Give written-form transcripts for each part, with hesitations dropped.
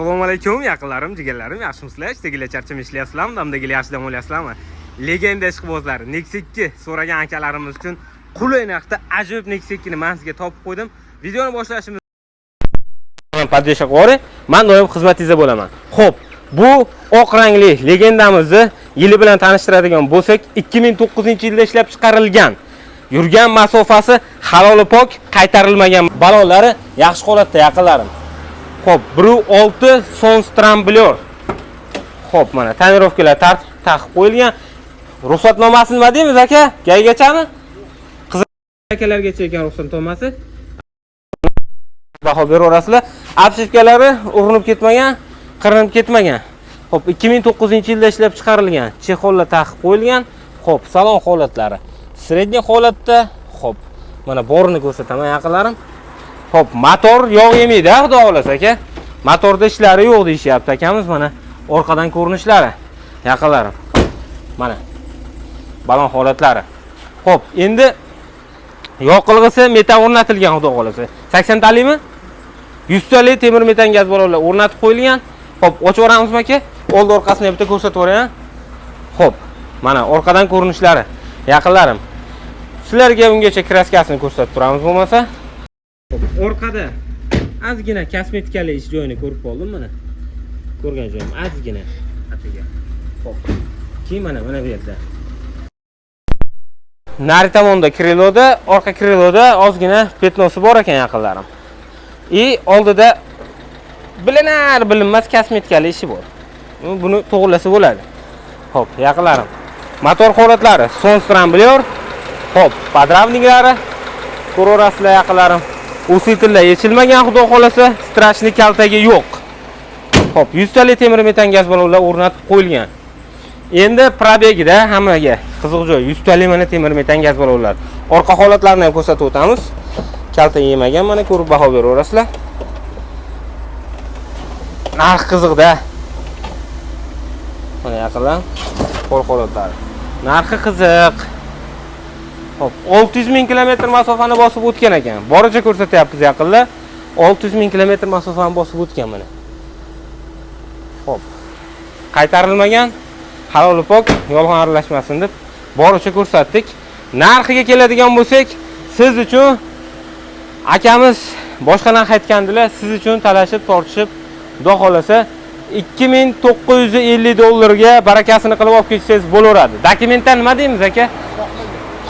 Assalomu alaykum yaqinlarim, jigarlarim, yaxshimisizlar? Tegila charcham ishlayapsizlarmi? Damdagila yaxshi dam olyapsizlarmi? Legenda ishqibozlari Nexus 2 so'ragan akalarimiz uchun qulay narxda ajoyib Nexus 2 ni men sizga topib qo'ydim. Videoni boshlashimiz Padesha qori, men doim xizmatingizda bo'laman. Xo'p, bu oq rangli legendamizni yili bilan tanishtiradigan bo'lsak, 2009-yilda ishlab chiqarilgan. Yurgan masofasi halol pok, qaytarilmagan balonlari yaxshi holatda yaqinlarim. Xo'p, 1.6 Sonstramblyor. Xo'p, mana tonirovkalar taqib qo'yilgan. Ruxsatnomasi nima deymiz aka? Gaygachami? Qiziq akalargacha ekan ruxsatnomasi. Baho beraverasizlar. Apshifkalari urinib ketmagan, qirinib ketmagan. Xo'p, 2009-yilda ishlab chiqarilgan. Chexollar taqib qo'yilgan. Xo'p, salon holatlari. Sredniy holatda. Xo'p, mana borini ko'rsataman yaqinlarim. Xo'p, motor yog' yemaydi, xudo xolasa aka. Motorda ishlari yo'q deyishyapti akamiz, mana orqadan ko'rinishlari. Yaqinlarim. Mana balon holatlari. Xo'p, endi yoqilg'isi metan o'rnatilgan, xudo xolasa. 80 talimi? 100 tali temir metan gaz balonlar o'rnatib qo'yilgan. Xo'p, ochib o'ramizmi aka? Old orqasini bitta ko'rsatib o'raman. Xo'p, mana orqadan ko'rinishlari. Yaqinlarim. Sizlarga ungacha kraskasini ko'rsatib turamiz bo'lmasa. Orqada ozgina kosmetikali ish joyini ko'rib qoldim mana. Ko'rgan joyim ozgina atiga. Xo'p. Keyin mana bu yerda. Nari tomonda kriloda, orqa kriloda ozgina petnosi bor ekan yaqinlarim. Oldida bilinmas kosmetikali ishi bor. Buni to'g'rilasa bo'ladi. Xo'p, yaqinlarim. Motor holatlari Sonstramblyor. Xo'p, podravniklari ko'raverasizlar yaqinlarim. Usitillar yechilmagan, xudo xolasa, strashni kaltagi yo'q. Xo'p, 100 tali temir metan gaz balonlar o'rnatib qo'yilgan. Endi probegida hammaga qiziq joy 100 tali mana temir metan gaz balonlar. Orqa holatlarini ham ko'rsatib o'tamiz. Kalta yemagan, mana ko'rib baho beraverasizlar. Narx qiziqda. Mana yaqinlar qo'l holatlari. Narxi qiziq. Hop, 600 ming kilometr masofani bosib o'tgan ekan. Boricha ko'rsatyapmiz yaqinlar. 600 ming kilometr masofani bosib o'tgan mana. Hop. Qaytarilmagan, halol pok, yolg'on aralashmasin deb boricha ko'rsatdik. Narxiga keladigan bo'lsak, siz uchun akamiz boshqa narx aytgandilar, siz uchun talashib, tortishib, xudo xolasa 2950 dollarga barakasini qilib olib ketsangiz bo'laveradi. Dokumentdan nima deymiz aka?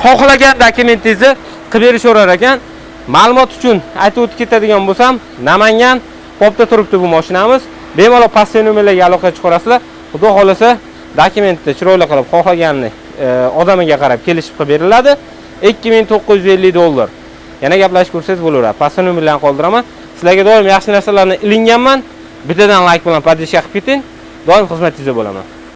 Xohlagan dokumentingizni qilib berishaverar ekan. Ma'lumot uchun aytib o'tib ketadigan bo'lsam, Namangan popda turibdi bu mashinamiz. Bemalol passiv nomerlarga aloqa chiqarasizlar. Xudo xolasa dokumentni chiroyli qilib xohlaganini odamiga qarab kelishib qilib beriladi. 2950 dollar. Yana gaplashib ko'rsangiz bo'laveradi. Passiv nomerlarni qoldiraman. Sizlarga doim yaxshi narsalarni ilinganman. Bittadan like bilan podpiska qilib keting. Doim xizmatingizda bo'laman.